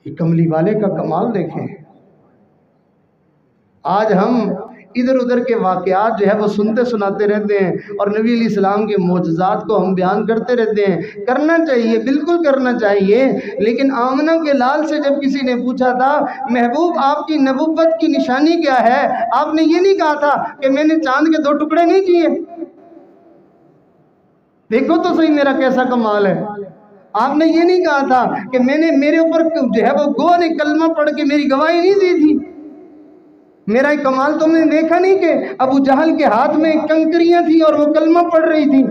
کہ کملی والے کا کمال دیکھیں۔ آج ہم ادھر ادھر کے واقعات جو ہے وہ سنتے سناتے رہتے ہیں اور نبی علیہ السلام کے معجزات کو ہم بیان کرتے رہتے ہیں۔ کرنا چاہیے، بالکل کرنا چاہیے، لیکن آمنہ کے لال سے جب کسی نے پوچھا تھا محبوب آپ کی نبوت کی نشانی کیا ہے، آپ نے یہ نہیں کہا تھا کہ میں نے چاند کے 2 ٹکڑے نہیں کیے، دیکھو تو صحیح میرا کیسا کمال ہے۔ آپ نے یہ نہیں کہا تھا کہ میرے اوپر جو ہے وہ گواہ نے کلمہ پڑھ کے میری گواہی نہیں دی تھی۔ میرا ایک کمال تم نے دیکھا نہیں کہ ابو جہل کے ہاتھ میں کنکریاں تھی اور وہ کلمہ پڑھ رہی تھی؟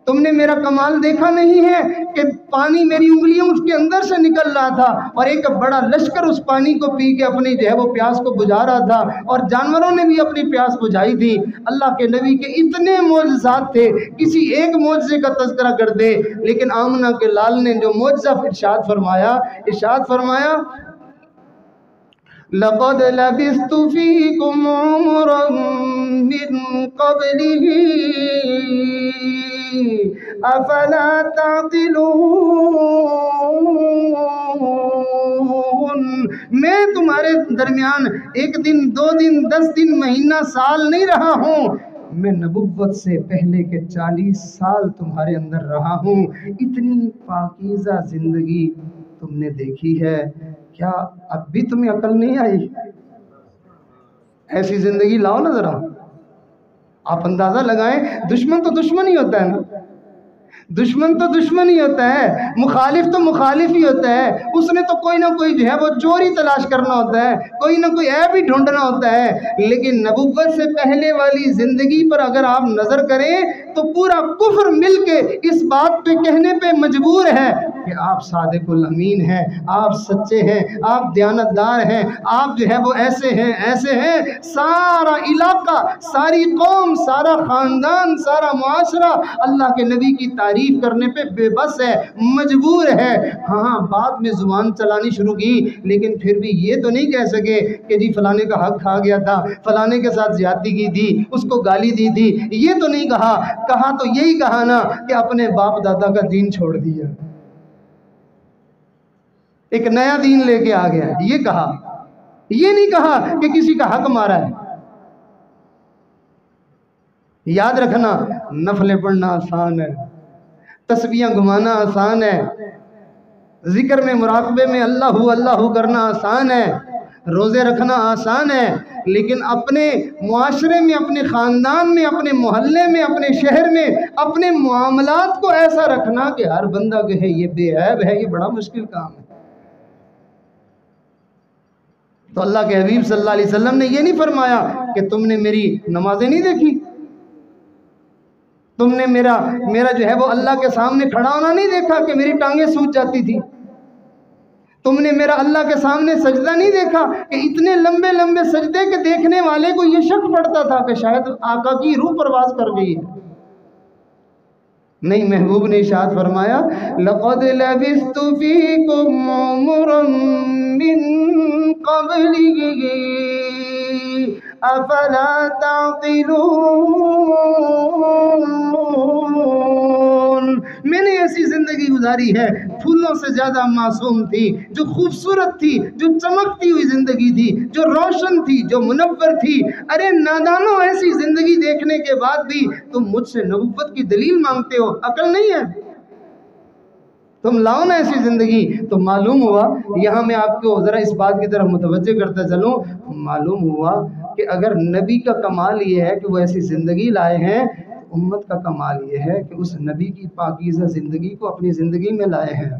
تم نے میرا کمال دیکھا نہیں ہے کہ پانی میری انگلیوں اس کے اندر سے نکل رہا تھا اور ایک بڑا لشکر اس پانی کو پی کے اپنی جو ہے وہ پیاس کو بجھا رہا تھا اور جانوروں نے بھی اپنی پیاس بجھائی تھی۔ اللہ کے نبی کے اتنے معجزات تھے، کسی ایک معجزے کا تذکرہ کر دے۔ لیکن آمنہ کے لال نے جو معجزہ ارشاد فرمایا لقد لبثت فيكم عمرا من قبله افلا تعقلون، میں تمہارے درمیان 1 دن 2 دن 10 دن مہینہ سال نہیں رہا ہوں، میں نبوت سے پہلے کے 40 سال تمہارے اندر رہا ہوں۔ اتنی پاکیزہ زندگی تم نے دیکھی ہے، کیا اب بھی تمہیں عقل نہیں آئی؟ ایسی زندگی لاؤ نا ذرا۔ آپ اندازہ لگائیں، دشمن تو دشمن ہی ہوتا ہے نا، دشمن تو دشمن ہی ہوتا ہے، مخالف تو مخالف ہی ہوتا ہے، اس نے تو کوئی نہ کوئی جو ہے وہ چوری تلاش کرنا ہوتا ہے، کوئی نہ کوئی عیب ہی ڈھونڈنا ہوتا ہے۔ لیکن نبوت سے پہلے والی زندگی پر اگر آپ نظر کریں تو پورا کفر مل کے اس بات پہ کہنے پہ مجبور ہے کہ آپ صادق الامین ہیں، آپ سچے ہیں، آپ دیانتدار ہیں، آپ جو ہے وہ ایسے ہیں۔ سارا علاقہ، ساری قوم، سارا خاندان، سارا معاشرہ اللہ کے نبی کی تعریف کرنے پہ بے بس ہے، مجبور ہے۔ ہاں بعد میں زبان چلانی شروع کی، لیکن پھر بھی یہ تو نہیں کہہ سکے کہ جی فلانے کا حق کھا گیا تھا، فلانے کے ساتھ زیادتی کی تھی، اس کو گالی دی تھی، یہ تو نہیں کہا تو یہی کہا نا کہ اپنے باپ دادا کا دین چھوڑ دیا، ایک نیا دین لے کے آ گیا، یہ کہا، یہ نہیں کہا کہ کسی کا حق مارا ہے۔ یاد رکھنا، نفلیں پڑھنا آسان ہے، تسبیحاں گھمانا آسان ہے، ذکر میں مراقبے میں اللہ کرنا آسان ہے، روزے رکھنا آسان ہے، لیکن اپنے معاشرے میں، اپنے خاندان میں، اپنے محلے میں، اپنے شہر میں، اپنے معاملات کو ایسا رکھنا کہ ہر بندہ کہے یہ بے عیب ہے، یہ بڑا مشکل کام ہے۔ تو اللہ کے حبیب صلی اللہ علیہ وسلم نے یہ نہیں فرمایا کہ تم نے میری نمازیں نہیں دیکھی، تم نے میرا جو ہے وہ اللہ کے سامنے کھڑا ہونا نہیں دیکھا کہ میری ٹانگیں سوج جاتی تھی، تم نے میرا اللہ کے سامنے سجدہ نہیں دیکھا کہ اتنے لمبے لمبے سجدے کے دیکھنے والے کو یہ شک پڑتا تھا کہ شاید آقا کی روح پرواز کر گئی ہے۔ نہیں، محبوب نے ارشاد فرمایا لقد لبثت فیکم عمرا من قبلہ افلا تعقلون، میں نے ایسی زندگی گزاری ہے، پھولوں سے زیادہ معصوم تھی، جو خوبصورت تھی، جو چمکتی ہوئی زندگی تھی، جو روشن تھی، جو منور تھی۔ ارے نادانوں، ایسی زندگی دیکھنے کے بعد بھی تم مجھ سے نبوت کی دلیل مانگتے ہو، عقل نہیں ہے؟ تم لاؤ نا ایسی زندگی۔ تو معلوم ہوا، یہاں میں آپ کو ذرا اس بات کی طرف متوجہ کرتا چلوں، معلوم ہوا کہ اگر نبی کا کمال یہ ہے کہ وہ ایسی زندگی لائے ہیں، امت کا کمال یہ ہے کہ اس نبی کی پاکیزہ زندگی کو اپنی زندگی میں لائے ہیں۔